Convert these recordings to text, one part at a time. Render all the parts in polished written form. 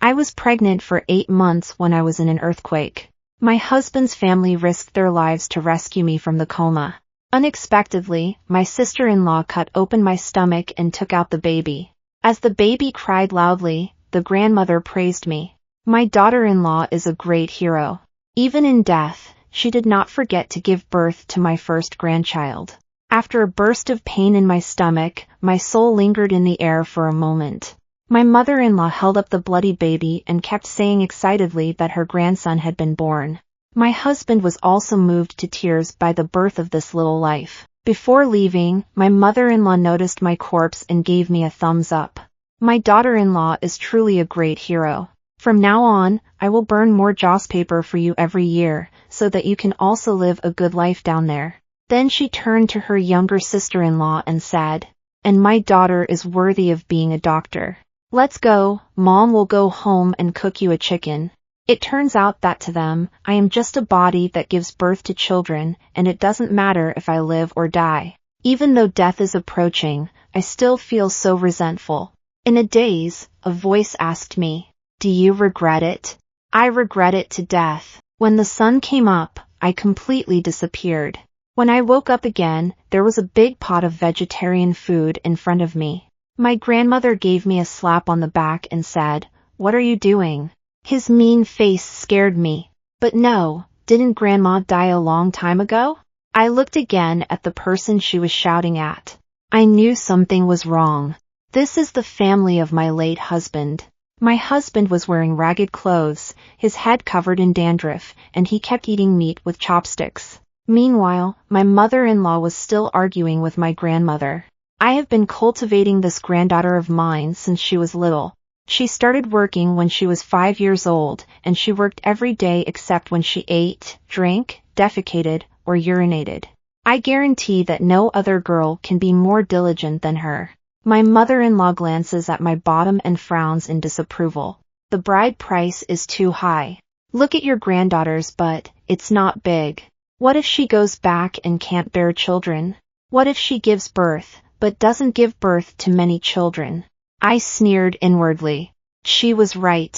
I was pregnant for 8 months when I was in an earthquake. My husband's family risked their lives to rescue me from the coma. Unexpectedly, my sister-in-law cut open my stomach and took out the baby. As the baby cried loudly, the grandmother praised me. My daughter-in-law is a great hero. Even in death, she did not forget to give birth to my first grandchild. After a burst of pain in my stomach, my soul lingered in the air for a moment. My mother-in-law held up the bloody baby and kept saying excitedly that her grandson had been born. My husband was also moved to tears by the birth of this little life. Before leaving, my mother-in-law noticed my corpse and gave me a thumbs up. My daughter-in-law is truly a great hero. From now on, I will burn more joss paper for you every year, so that you can also live a good life down there. Then she turned to her younger sister-in-law and said, "And my daughter is worthy of being a doctor. Let's go, Mom will go home and cook you a chicken." It turns out that to them, I am just a body that gives birth to children, and it doesn't matter if I live or die. Even though death is approaching, I still feel so resentful. In a daze, a voice asked me, "Do you regret it?" I regret it to death. When the sun came up, I completely disappeared. When I woke up again, there was a big pot of vegetarian food in front of me. My grandmother gave me a slap on the back and said, "What are you doing?" His mean face scared me. But no, didn't Grandma die a long time ago? I looked again at the person she was shouting at. I knew something was wrong. This is the family of my late husband. My husband was wearing ragged clothes, his head covered in dandruff, and he kept eating meat with chopsticks. Meanwhile, my mother-in-law was still arguing with my grandmother. I have been cultivating this granddaughter of mine since she was little. She started working when she was 5 years old, and she worked every day except when she ate, drank, defecated, or urinated. I guarantee that no other girl can be more diligent than her. My mother-in-law glances at my bottom and frowns in disapproval. The bride price is too high. Look at your granddaughter's butt, it's not big. What if she goes back and can't bear children? What if she gives birth, but doesn't give birth to many children? I sneered inwardly. She was right.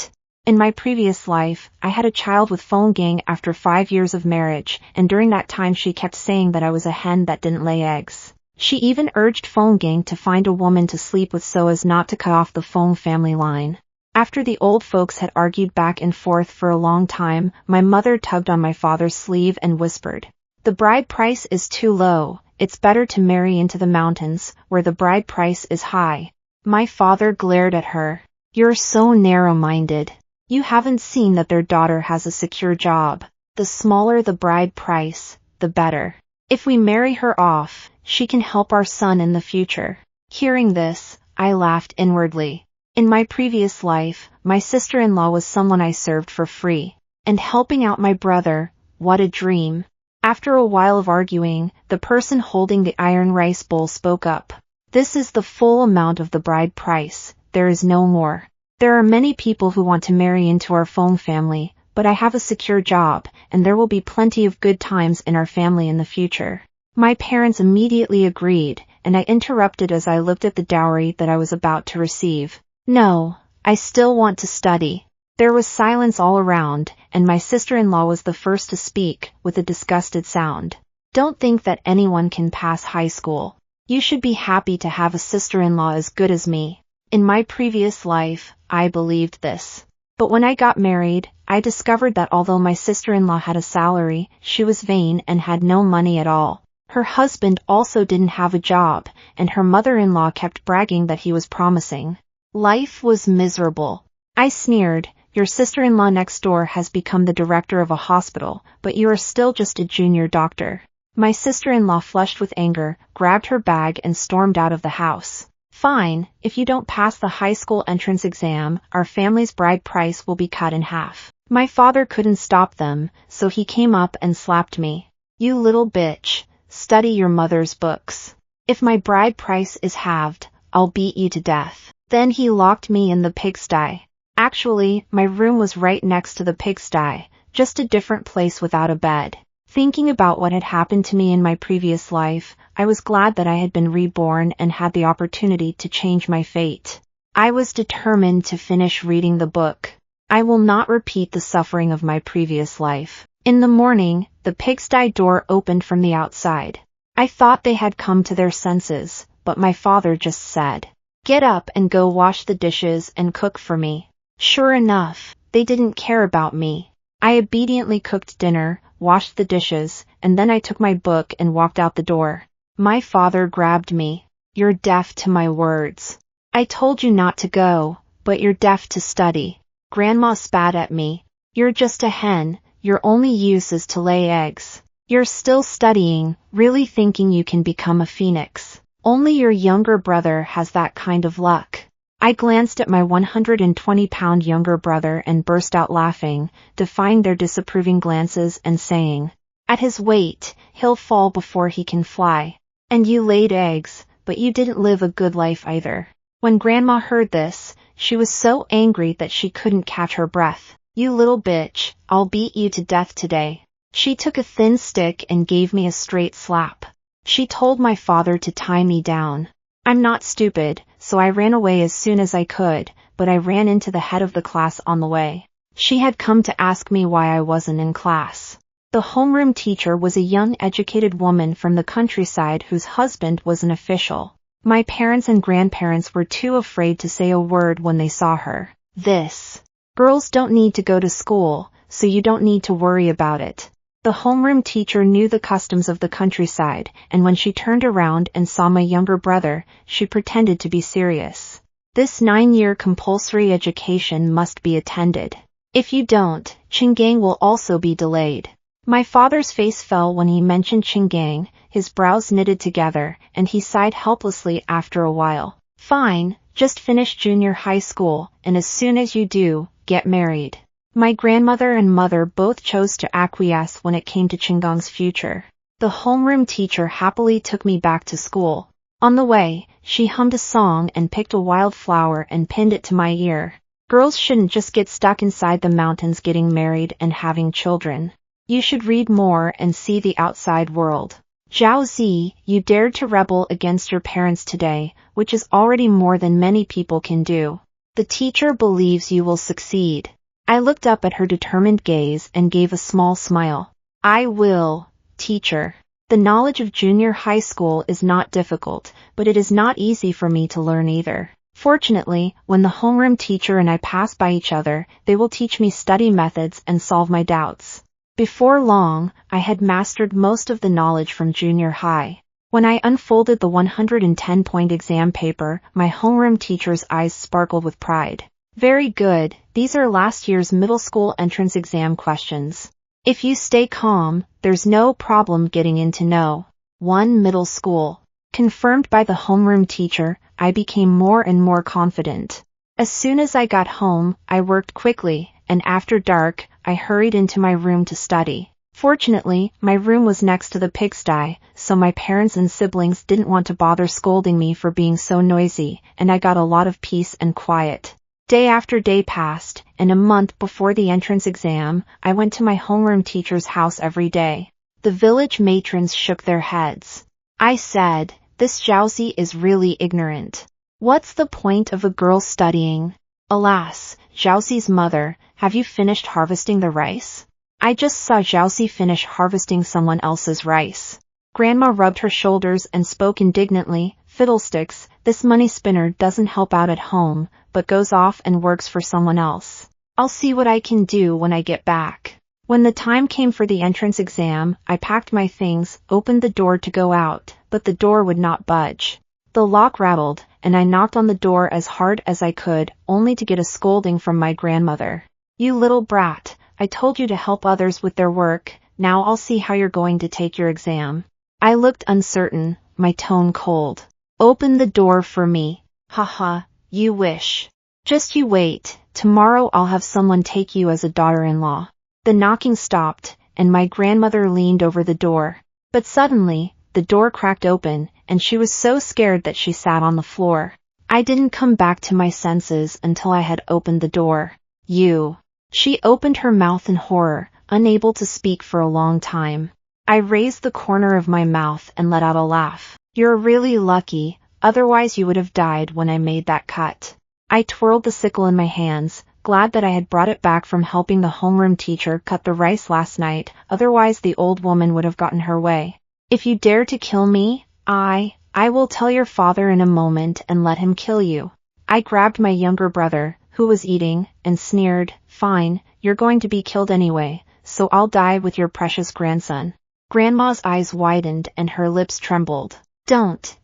In my previous life, I had a child with Phone Gang after 5 years of marriage, and during that time she kept saying that I was a hen that didn't lay eggs. She even urged Phone Gang to find a woman to sleep with so as not to cut off the Phone family line. After the old folks had argued back and forth for a long time, my mother tugged on my father's sleeve and whispered, "The bride price is too low. It's better to marry into the mountains, where the bride price is high." My father glared at her. "You're so narrow-minded. You haven't seen that their daughter has a secure job. The smaller the bride price, the better. If we marry her off, she can help our son in the future." Hearing this, I laughed inwardly. In my previous life, my sister-in-law was someone I served for free. And helping out my brother, what a dream. After a while of arguing, the person holding the iron rice bowl spoke up. "This is the full amount of the bride price, there is no more. There are many people who want to marry into our Phone family, but I have a secure job, and there will be plenty of good times in our family in the future." My parents immediately agreed, and I interrupted as I looked at the dowry that I was about to receive. "No, I still want to study." There was silence all around, and my sister-in-law was the first to speak, with a disgusted sound. "Don't think that anyone can pass high school. You should be happy to have a sister-in-law as good as me." In my previous life, I believed this. But when I got married, I discovered that although my sister-in-law had a salary, she was vain and had no money at all. Her husband also didn't have a job, and her mother-in-law kept bragging that he was promising. Life was miserable. I sneered, "Your sister-in-law next door has become the director of a hospital, but you are still just a junior doctor." My sister-in-law flushed with anger, grabbed her bag and stormed out of the house. "Fine, if you don't pass the high school entrance exam, our family's bride price will be cut in half." My father couldn't stop them, so he came up and slapped me. "You little bitch, study your mother's books. If my bride price is halved, I'll beat you to death." Then he locked me in the pigsty. Actually, my room was right next to the pigsty, just a different place without a bed. Thinking about what had happened to me in my previous life, I was glad that I had been reborn and had the opportunity to change my fate. I was determined to finish reading the book. I will not repeat the suffering of my previous life. In the morning, the pigsty door opened from the outside. I thought they had come to their senses, but my father just said, "Get up and go wash the dishes and cook for me." Sure enough, they didn't care about me. I obediently cooked dinner, washed the dishes, and then I took my book and walked out the door. My father grabbed me. "You're deaf to my words. I told you not to go, but you're deaf to study." Grandma spat at me. "You're just a hen, your only use is to lay eggs. You're still studying, really thinking you can become a phoenix. Only your younger brother has that kind of luck." I glanced at my 120-pound younger brother and burst out laughing, defying their disapproving glances and saying, "At his weight, he'll fall before he can fly. And you laid eggs, but you didn't live a good life either." When Grandma heard this, she was so angry that she couldn't catch her breath. "You little bitch, I'll beat you to death today." She took a thin stick and gave me a straight slap. She told my father to tie me down. I'm not stupid, so I ran away as soon as I could, but I ran into the head of the class on the way. She had come to ask me why I wasn't in class. The homeroom teacher was a young educated woman from the countryside whose husband was an official. My parents and grandparents were too afraid to say a word when they saw her. "This girls don't need to go to school, so you don't need to worry about it." The homeroom teacher knew the customs of the countryside, and when she turned around and saw my younger brother, she pretended to be serious. "This 9-year compulsory education must be attended. If you don't, Chingang will also be delayed." My father's face fell when he mentioned Chingang, his brows knitted together, and he sighed helplessly after a while. "Fine, just finish junior high school, and as soon as you do, get married." My grandmother and mother both chose to acquiesce when it came to Chinggang's future. The homeroom teacher happily took me back to school. On the way, she hummed a song and picked a wild flower and pinned it to my ear. "Girls shouldn't just get stuck inside the mountains getting married and having children. You should read more and see the outside world. Zhao Zi, you dared to rebel against your parents today, which is already more than many people can do. The teacher believes you will succeed." I looked up at her determined gaze and gave a small smile. "I will, teacher." The knowledge of junior high school is not difficult, but it is not easy for me to learn either. Fortunately, when the homeroom teacher and I pass by each other, they will teach me study methods and solve my doubts. Before long, I had mastered most of the knowledge from junior high. When I unfolded the 110-point exam paper, my homeroom teacher's eyes sparkled with pride. "Very good, these are last year's middle school entrance exam questions. If you stay calm, there's no problem getting into No. 1 middle school." Confirmed by the homeroom teacher, I became more and more confident. As soon as I got home, I worked quickly, and after dark, I hurried into my room to study. Fortunately, my room was next to the pigsty, so my parents and siblings didn't want to bother scolding me for being so noisy, and I got a lot of peace and quiet. Day after day passed, and a month before the entrance exam, I went to my homeroom teacher's house every day. The village matrons shook their heads. I said, "This Zhaozi is really ignorant. What's the point of a girl studying?" "Alas, Zhaozi's mother, have you finished harvesting the rice?" "I just saw Zhaozi finish harvesting someone else's rice." Grandma rubbed her shoulders and spoke indignantly, "Fiddlesticks, this money spinner doesn't help out at home, but goes off and works for someone else. I'll see what I can do when I get back." When the time came for the entrance exam, I packed my things, opened the door to go out, but the door would not budge. The lock rattled, and I knocked on the door as hard as I could, only to get a scolding from my grandmother. "You little brat, I told you to help others with their work, now I'll see how you're going to take your exam." I looked uncertain, my tone cold. "Open the door for me." "Haha, you wish. Just you wait, tomorrow I'll have someone take you as a daughter-in-law." The knocking stopped, and my grandmother leaned over the door. But suddenly, the door cracked open, and she was so scared that she sat on the floor. I didn't come back to my senses until I had opened the door. "You." She opened her mouth in horror, unable to speak for a long time. I raised the corner of my mouth and let out a laugh. "You're really lucky, otherwise you would have died when I made that cut." I twirled the sickle in my hands, glad that I had brought it back from helping the homeroom teacher cut the rice last night, otherwise the old woman would have gotten her way. If you dare to kill me, I will tell your father in a moment and let him kill you. I grabbed my younger brother, who was eating, and sneered, fine, you're going to be killed anyway, so I'll die with your precious grandson. Grandma's eyes widened and her lips trembled. Don't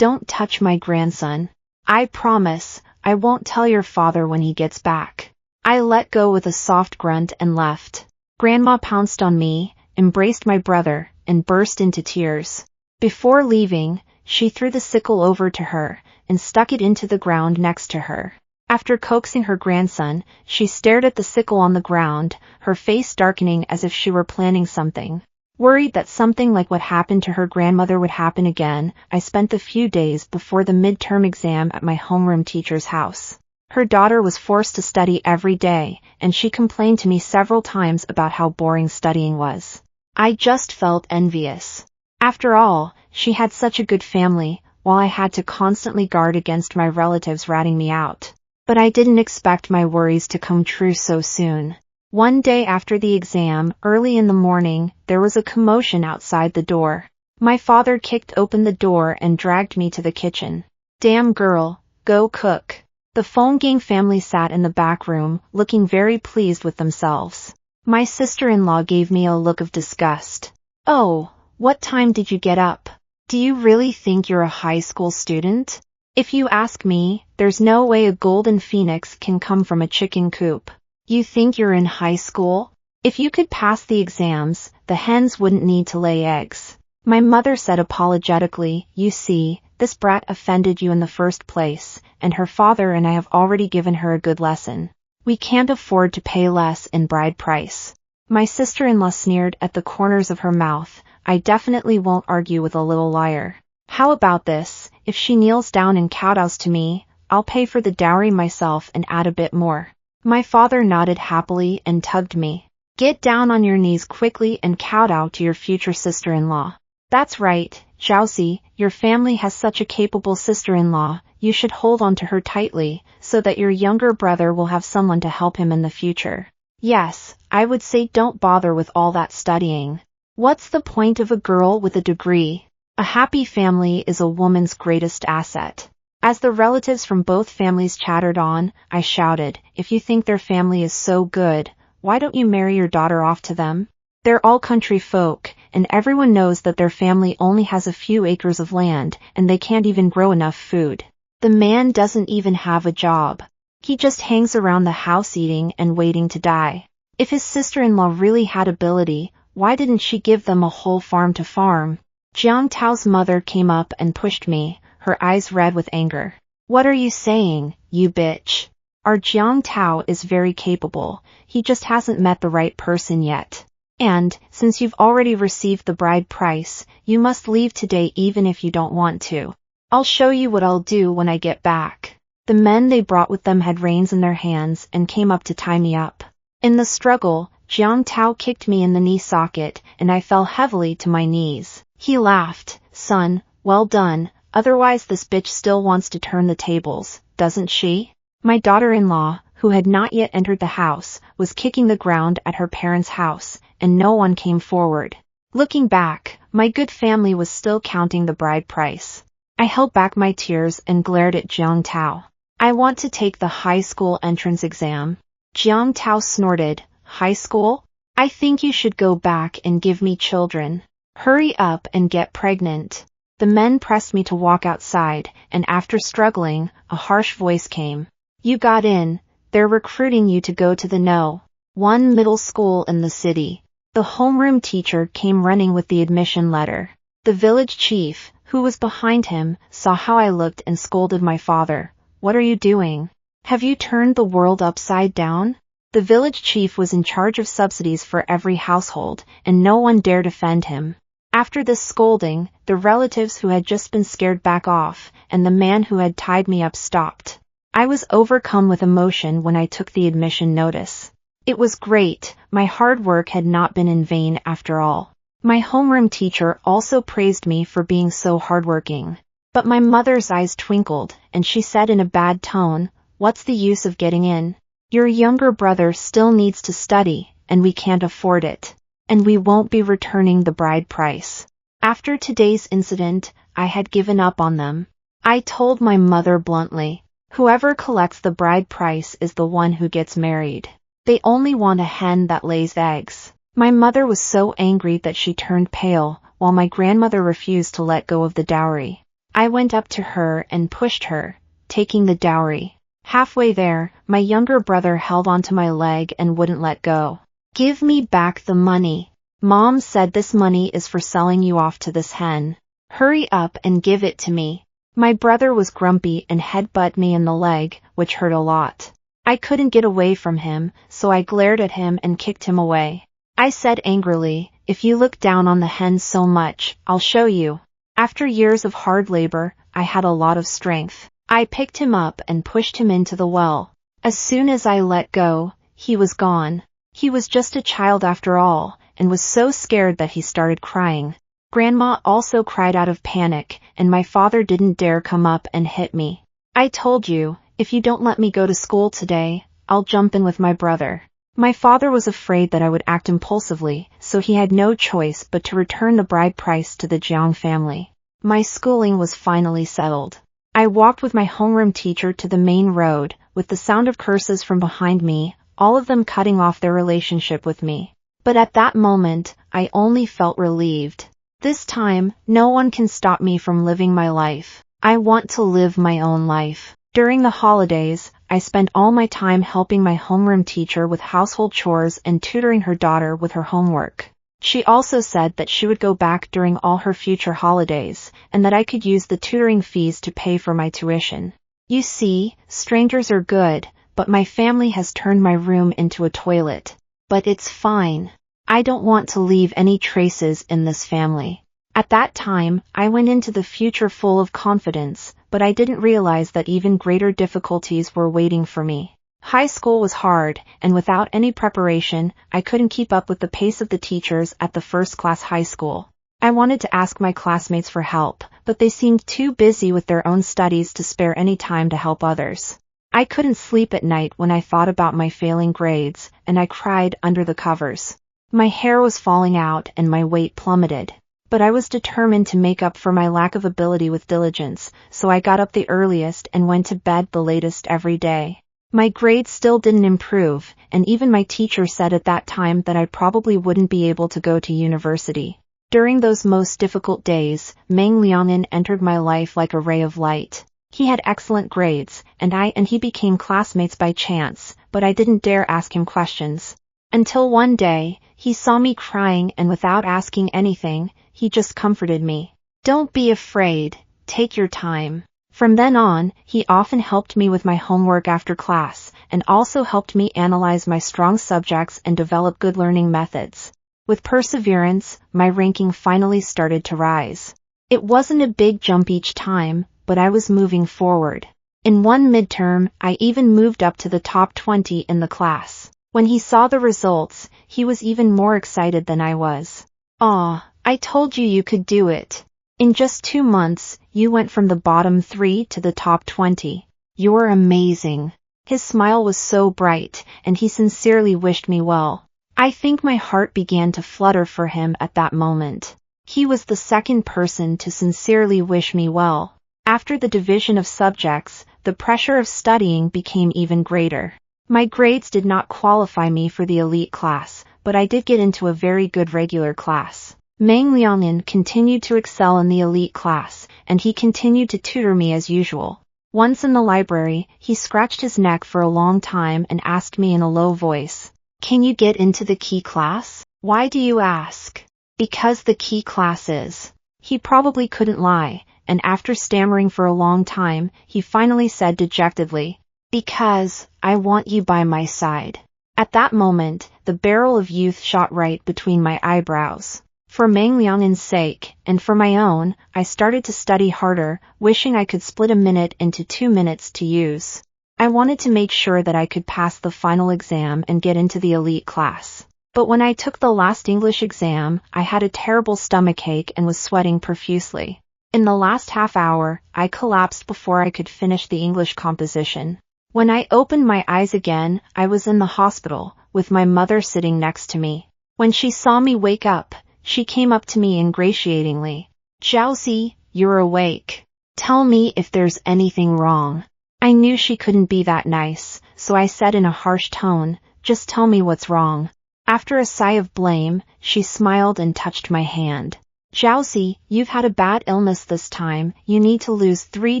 touch my grandson. I promise, I won't tell your father when he gets back. I let go with a soft grunt and left. Grandma pounced on me, embraced my brother, and burst into tears. Before leaving, she threw the sickle over to her, and stuck it into the ground next to her. After coaxing her grandson, she stared at the sickle on the ground, her face darkening as if she were planning something. Worried that something like what happened to her grandmother would happen again, I spent the few days before the midterm exam at my homeroom teacher's house. Her daughter was forced to study every day, and she complained to me several times about how boring studying was. I just felt envious. After all, she had such a good family, while I had to constantly guard against my relatives ratting me out. But I didn't expect my worries to come true so soon. One day after the exam, early in the morning, there was a commotion outside the door. My father kicked open the door and dragged me to the kitchen. Damn girl, go cook. The Fong family sat in the back room, looking very pleased with themselves. My sister-in-law gave me a look of disgust. Oh, what time did you get up? Do you really think you're a high school student? If you ask me, there's no way a golden phoenix can come from a chicken coop. You think you're in high school? If you could pass the exams, the hens wouldn't need to lay eggs. My mother said apologetically, you see, this brat offended you in the first place, and her father and I have already given her a good lesson. We can't afford to pay less in bride price. My sister-in-law sneered at the corners of her mouth. I definitely won't argue with a little liar. How about this, if she kneels down and kowtows to me, I'll pay for the dowry myself and add a bit more. My father nodded happily and tugged me. Get down on your knees quickly and kowtow to your future sister-in-law. That's right, Jousy, your family has such a capable sister-in-law, you should hold on to her tightly, so that your younger brother will have someone to help him in the future. Yes, I would say don't bother with all that studying. What's the point of a girl with a degree? A happy family is a woman's greatest asset. As the relatives from both families chattered on, I shouted, if you think their family is so good, why don't you marry your daughter off to them? They're all country folk, and everyone knows that their family only has a few acres of land, and they can't even grow enough food. The man doesn't even have a job. He just hangs around the house eating and waiting to die. If his sister-in-law really had ability, why didn't she give them a whole farm to farm? Jiang Tao's mother came up and pushed me, her eyes red with anger. What are you saying, you bitch? Our Jiang Tao is very capable, he just hasn't met the right person yet. And, since you've already received the bride price, you must leave today even if you don't want to. I'll show you what I'll do when I get back. The men they brought with them had reins in their hands and came up to tie me up. In the struggle, Jiang Tao kicked me in the knee socket, and I fell heavily to my knees. He laughed, son, well done, otherwise this bitch still wants to turn the tables, doesn't she? My daughter-in-law, who had not yet entered the house, was kicking the ground at her parents' house, and no one came forward. Looking back, my good family was still counting the bride price. I held back my tears and glared at Jiang Tao. I want to take the high school entrance exam. Jiang Tao snorted, high school? I think you should go back and give me children. Hurry up and get pregnant. The men pressed me to walk outside, and after struggling, a harsh voice came. You got in, they're recruiting you to go to the No. 1 middle school in the city. The homeroom teacher came running with the admission letter. The village chief, who was behind him, saw how I looked and scolded my father. What are you doing? Have you turned the world upside down? The village chief was in charge of subsidies for every household, and no one dared offend him. After this scolding, the relatives who had just been scared backed off, and the man who had tied me up stopped. I was overcome with emotion when I took the admission notice. It was great, my hard work had not been in vain after all. My homeroom teacher also praised me for being so hardworking. But my mother's eyes twinkled, and she said in a bad tone, what's the use of getting in? Your younger brother still needs to study, and we can't afford it. And we won't be returning the bride price. After today's incident, I had given up on them. I told my mother bluntly, whoever collects the bride price is the one who gets married. They only want a hen that lays eggs. My mother was so angry that she turned pale, while my grandmother refused to let go of the dowry. I went up to her and pushed her, taking the dowry. Halfway there, my younger brother held onto my leg and wouldn't let go. Give me back the money. Mom said this money is for selling you off to this hen. Hurry up and give it to me. My brother was grumpy and headbutted me in the leg, which hurt a lot. I couldn't get away from him, so I glared at him and kicked him away. I said angrily, if you look down on the hen so much, I'll show you. After years of hard labor, I had a lot of strength. I picked him up and pushed him into the well. As soon as I let go, he was gone. He was just a child after all, and was so scared that he started crying. Grandma also cried out of panic, and my father didn't dare come up and hit me. I told you, if you don't let me go to school today, I'll jump in with my brother. My father was afraid that I would act impulsively, so he had no choice but to return the bride price to the Jiang family. My schooling was finally settled. I walked with my homeroom teacher to the main road, with the sound of curses from behind me, all of them cutting off their relationship with me. But at that moment, I only felt relieved. This time, no one can stop me from living my life. I want to live my own life. During the holidays, I spent all my time helping my homeroom teacher with household chores and tutoring her daughter with her homework. She also said that she would go back during all her future holidays, and that I could use the tutoring fees to pay for my tuition. You see, strangers are good, but my family has turned my room into a toilet. But it's fine. I don't want to leave any traces in this family. At that time, I went into the future full of confidence, but I didn't realize that even greater difficulties were waiting for me. High school was hard, and without any preparation, I couldn't keep up with the pace of the teachers at the first-class high school. I wanted to ask my classmates for help, but they seemed too busy with their own studies to spare any time to help others. I couldn't sleep at night when I thought about my failing grades, and I cried under the covers. My hair was falling out and my weight plummeted. But I was determined to make up for my lack of ability with diligence, so I got up the earliest and went to bed the latest every day. My grades still didn't improve, and even my teacher said at that time that I probably wouldn't be able to go to university. During those most difficult days, Meng Liang'an entered my life like a ray of light. He had excellent grades, and he became classmates by chance, but I didn't dare ask him questions. Until one day, he saw me crying and without asking anything, he just comforted me. Don't be afraid, take your time. From then on, he often helped me with my homework after class, and also helped me analyze my strong subjects and develop good learning methods. With perseverance, my ranking finally started to rise. It wasn't a big jump each time, but I was moving forward. In one midterm, I even moved up to the top 20 in the class. When he saw the results, he was even more excited than I was. "Aw, I told you you could do it. In just 2 months, you went from the bottom 3 to the top 20. You're amazing." His smile was so bright, and he sincerely wished me well. I think my heart began to flutter for him at that moment. He was the second person to sincerely wish me well. After the division of subjects, the pressure of studying became even greater. My grades did not qualify me for the elite class, but I did get into a very good regular class. Meng Liang'an continued to excel in the elite class, and he continued to tutor me as usual. Once in the library, he scratched his neck for a long time and asked me in a low voice, "Can you get into the key class?" "Why do you ask?" "Because the key class is." He probably couldn't lie, and after stammering for a long time, he finally said dejectedly, "Because I want you by my side." At that moment, the barrel of youth shot right between my eyebrows. For Meng Liang'an's sake, and for my own, I started to study harder, wishing I could split a minute into 2 minutes to use. I wanted to make sure that I could pass the final exam and get into the elite class. But when I took the last English exam, I had a terrible stomachache and was sweating profusely. In the last half hour, I collapsed before I could finish the English composition. When I opened my eyes again, I was in the hospital, with my mother sitting next to me. When she saw me wake up, she came up to me ingratiatingly. "Xiaoxi, you're awake. Tell me if there's anything wrong." I knew she couldn't be that nice, so I said in a harsh tone, "Just tell me what's wrong." After a sigh of blame, she smiled and touched my hand. "Xiaoxi, you've had a bad illness this time. You need to lose 3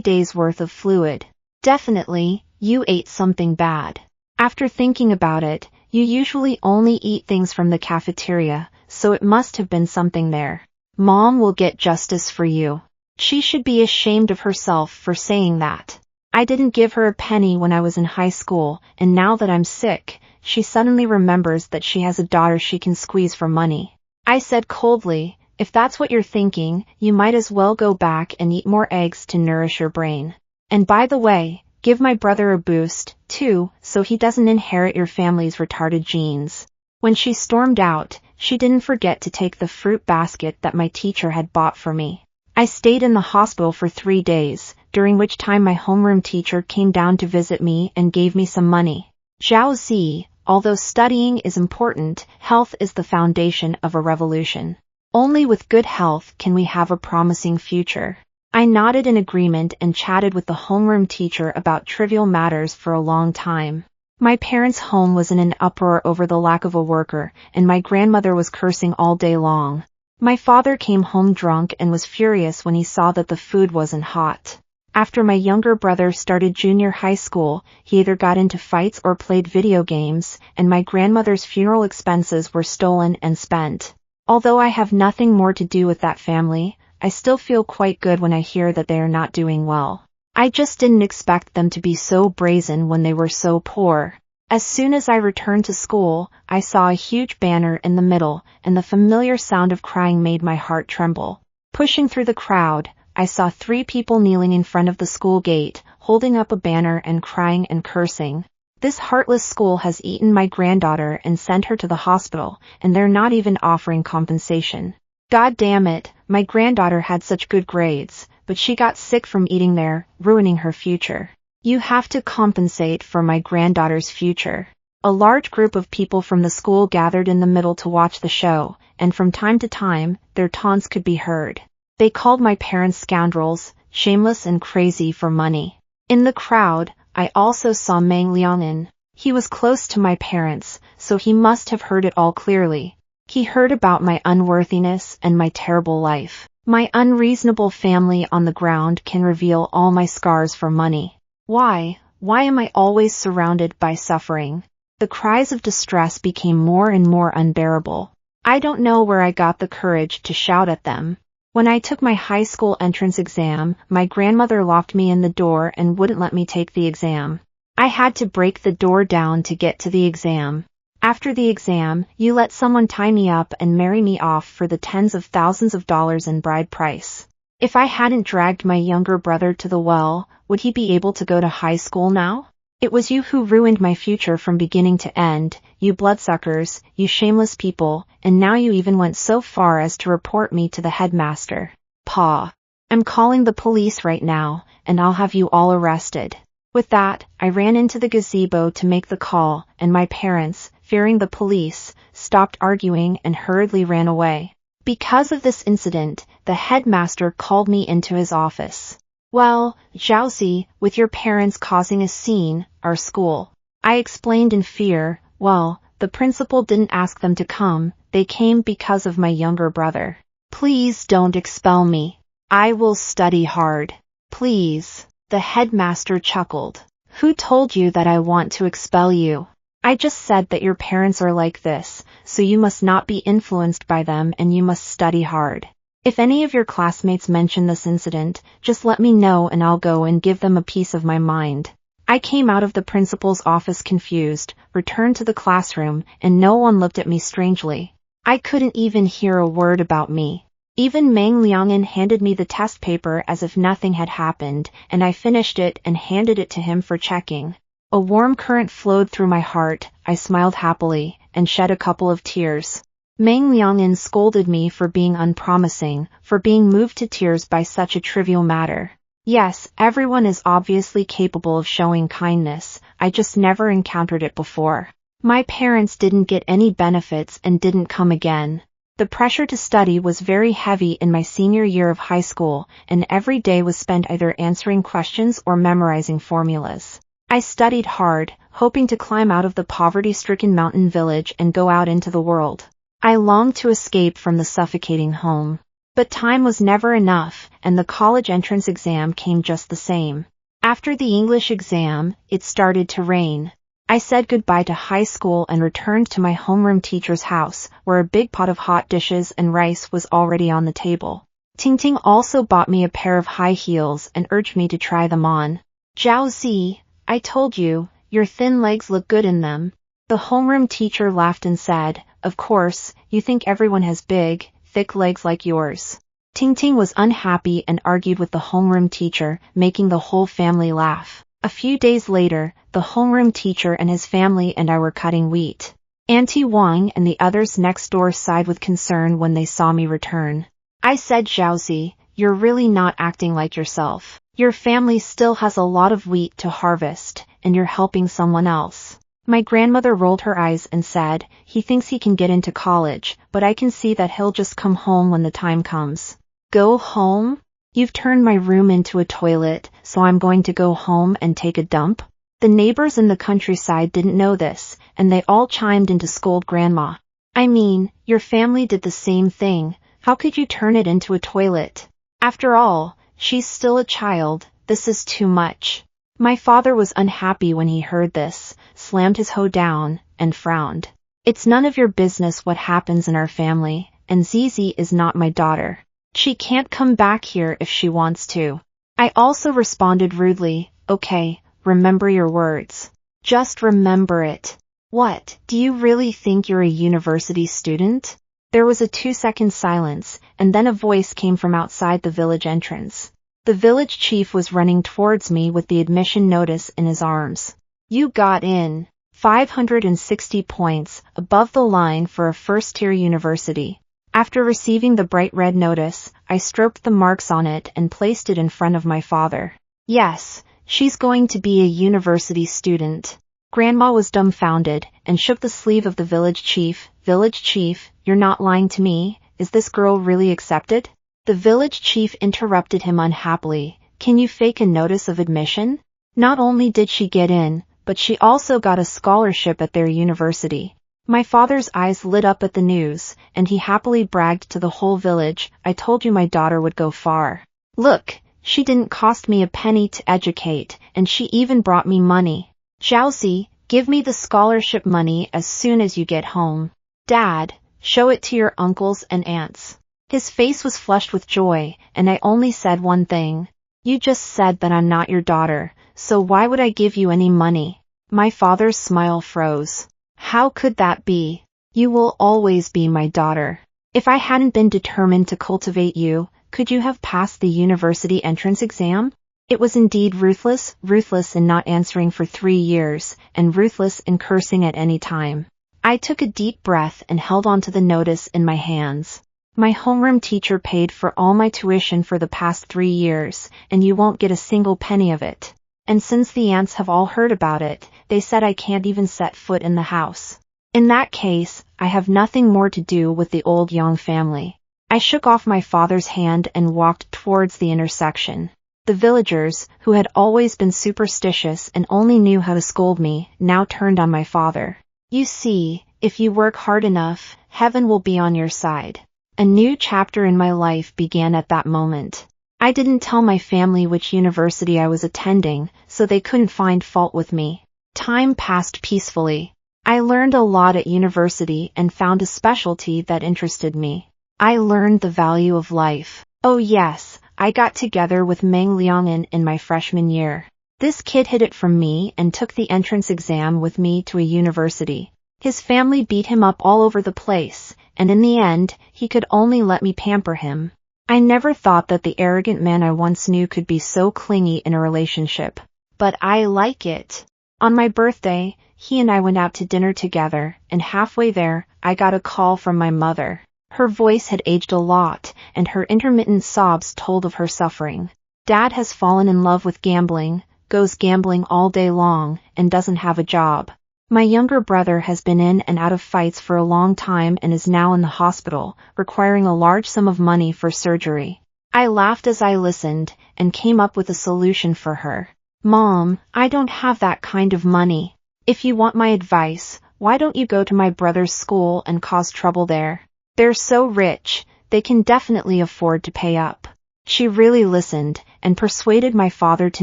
days worth of fluid. Definitely, you ate something bad. After thinking about it, you usually only eat things from the cafeteria, so it must have been something there. Mom will get justice for you. She should be ashamed of herself for saying that. I didn't give her a penny when I was in high school, and now that I'm sick, she suddenly remembers that she has a daughter she can squeeze for money." I said coldly, "If that's what you're thinking, you might as well go back and eat more eggs to nourish your brain. And by the way, give my brother a boost, too, so he doesn't inherit your family's retarded genes." When she stormed out, she didn't forget to take the fruit basket that my teacher had bought for me. I stayed in the hospital for 3 days, during which time my homeroom teacher came down to visit me and gave me some money. "Xiaoxi, although studying is important, health is the foundation of a revolution. Only with good health can we have a promising future." I nodded in agreement and chatted with the homeroom teacher about trivial matters for a long time. My parents' home was in an uproar over the lack of a worker, and my grandmother was cursing all day long. My father came home drunk and was furious when he saw that the food wasn't hot. After my younger brother started junior high school, he either got into fights or played video games, and my grandmother's funeral expenses were stolen and spent. Although I have nothing more to do with that family, I still feel quite good when I hear that they are not doing well. I just didn't expect them to be so brazen when they were so poor. As soon as I returned to school, I saw a huge banner in the middle, and the familiar sound of crying made my heart tremble. Pushing through the crowd, I saw 3 people kneeling in front of the school gate, holding up a banner and crying and cursing. "This heartless school has eaten my granddaughter and sent her to the hospital, and they're not even offering compensation. God damn it, my granddaughter had such good grades, but she got sick from eating there, ruining her future. You have to compensate for my granddaughter's future." A large group of people from the school gathered in the middle to watch the show, and from time to time, their taunts could be heard. They called my parents scoundrels, shameless and crazy for money. In the crowd, I also saw Meng Liang'an. He was close to my parents, so he must have heard it all clearly. He heard about my unworthiness and my terrible life. My unreasonable family on the ground can reveal all my scars for money. Why am I always surrounded by suffering? The cries of distress became more and more unbearable. I don't know where I got the courage to shout at them. When I took my high school entrance exam, my grandmother locked me in the door and wouldn't let me take the exam. I had to break the door down to get to the exam. After the exam, you let someone tie me up and marry me off for the tens of thousands of dollars in bride price. If I hadn't dragged my younger brother to the well, would he be able to go to high school now? It was you who ruined my future from beginning to end, you bloodsuckers, you shameless people, and now you even went so far as to report me to the headmaster. Pa. I'm calling the police right now, and I'll have you all arrested. With that, I ran into the gazebo to make the call, and my parents, fearing the police, stopped arguing and hurriedly ran away. Because of this incident, the headmaster called me into his office. "Well, Xiaoxi, with your parents causing a scene, our school." I explained in fear, "Well, the principal didn't ask them to come, they came because of my younger brother. Please don't expel me. I will study hard. Please." The headmaster chuckled. "Who told you that I want to expel you? I just said that your parents are like this, so you must not be influenced by them and you must study hard. If any of your classmates mention this incident, just let me know and I'll go and give them a piece of my mind." I came out of the principal's office confused, returned to the classroom, and no one looked at me strangely. I couldn't even hear a word about me. Even Meng Liang'an handed me the test paper as if nothing had happened, and I finished it and handed it to him for checking. A warm current flowed through my heart, I smiled happily, and shed a couple of tears. Meng Liang'an scolded me for being unpromising, for being moved to tears by such a trivial matter. Yes, everyone is obviously capable of showing kindness, I just never encountered it before. My parents didn't get any benefits and didn't come again. The pressure to study was very heavy in my senior year of high school, and every day was spent either answering questions or memorizing formulas. I studied hard, hoping to climb out of the poverty-stricken mountain village and go out into the world. I longed to escape from the suffocating home. But time was never enough, and the college entrance exam came just the same. After the English exam, it started to rain. I said goodbye to high school and returned to my homeroom teacher's house, where a big pot of hot dishes and rice was already on the table. Ting also bought me a pair of high heels and urged me to try them on. Zhao, I told you, your thin legs look good in them. The homeroom teacher laughed and said, of course, you think everyone has big, thick legs like yours. Ting was unhappy and argued with the homeroom teacher, making the whole family laugh. A few days later, the homeroom teacher and his family and I were cutting wheat. Auntie Wang and the others next door sighed with concern when they saw me return. I said, Zhao, you're really not acting like yourself. Your family still has a lot of wheat to harvest, and you're helping someone else. My grandmother rolled her eyes and said, he thinks he can get into college, but I can see that he'll just come home when the time comes. Go home? You've turned my room into a toilet, so I'm going to go home and take a dump? The neighbors in the countryside didn't know this, and they all chimed in to scold Grandma. I mean, your family did the same thing. How could you turn it into a toilet? After all, she's still a child. This is too much. My father was unhappy when he heard this, slammed his hoe down, and frowned. It's none of your business what happens in our family, and Zizi is not my daughter. She can't come back here if she wants to. I also responded rudely, okay, remember your words. Just remember it. What, do you really think you're a university student? There was a 2-second silence, and then a voice came from outside the village entrance. The village chief was running towards me with the admission notice in his arms. You got in. 560 points, above the line for a first-tier university. After receiving the bright red notice, I stroked the marks on it and placed it in front of my father. Yes, she's going to be a university student. Grandma was dumbfounded and shook the sleeve of the village chief. Village chief, you're not lying to me, is this girl really accepted? The village chief interrupted him unhappily. Can you fake a notice of admission? Not only did she get in, but she also got a scholarship at their university. My father's eyes lit up at the news, and he happily bragged to the whole village, I told you my daughter would go far. Look, she didn't cost me a penny to educate, and she even brought me money. Zhao, give me the scholarship money as soon as you get home. Dad, show it to your uncles and aunts. His face was flushed with joy, and I only said one thing. You just said that I'm not your daughter, so why would I give you any money? My father's smile froze. How could that be? You will always be my daughter. If I hadn't been determined to cultivate you, could you have passed the university entrance exam? It was indeed ruthless in not answering for 3 years, and ruthless in cursing at any time. I took a deep breath and held on to the notice in my hands. My homeroom teacher paid for all my tuition for the past 3 years, and you won't get a single penny of it. And since the aunts have all heard about it, they said I can't even set foot in the house. In that case, I have nothing more to do with the old Yang family. I shook off my father's hand and walked towards the intersection. The villagers, who had always been superstitious and only knew how to scold me, now turned on my father. You see, if you work hard enough, heaven will be on your side. A new chapter in my life began at that moment. I didn't tell my family which university I was attending, so they couldn't find fault with me. Time passed peacefully. I learned a lot at university and found a specialty that interested me. I learned the value of life. Oh yes, I got together with Meng Liang'an in my freshman year. This kid hid it from me and took the entrance exam with me to a university. His family beat him up all over the place, and in the end, he could only let me pamper him. I never thought that the arrogant man I once knew could be so clingy in a relationship. But I like it. On my birthday, he and I went out to dinner together, and halfway there, I got a call from my mother. Her voice had aged a lot, and her intermittent sobs told of her suffering. Dad has fallen in love with gambling, goes gambling all day long, and doesn't have a job. My younger brother has been in and out of fights for a long time and is now in the hospital, requiring a large sum of money for surgery. I laughed as I listened, and came up with a solution for her. Mom, I don't have that kind of money. If you want my advice, why don't you go to my brother's school and cause trouble there? They're so rich, they can definitely afford to pay up. She really listened, and persuaded my father to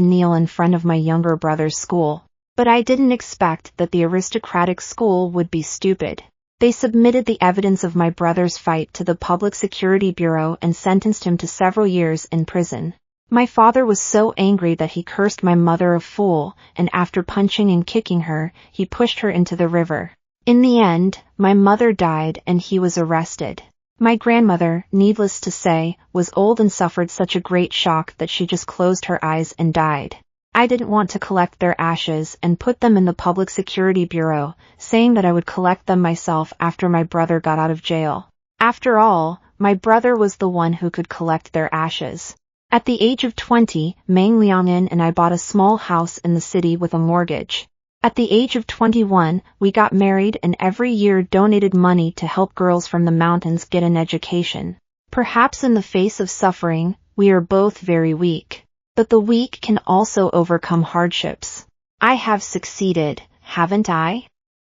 kneel in front of my younger brother's school. But I didn't expect that the aristocratic school would be stupid. They submitted the evidence of my brother's fight to the Public Security Bureau and sentenced him to several years in prison. My father was so angry that he cursed my mother a fool, and after punching and kicking her, he pushed her into the river. In the end, my mother died and he was arrested. My grandmother, needless to say, was old and suffered such a great shock that she just closed her eyes and died. I didn't want to collect their ashes and put them in the Public Security Bureau, saying that I would collect them myself after my brother got out of jail. After all, my brother was the one who could collect their ashes. At the age of 20, Meng Liangin and I bought a small house in the city with a mortgage. At the age of 21, we got married and every year donated money to help girls from the mountains get an education. Perhaps in the face of suffering, we are both very weak. But the weak can also overcome hardships. I have succeeded, haven't I?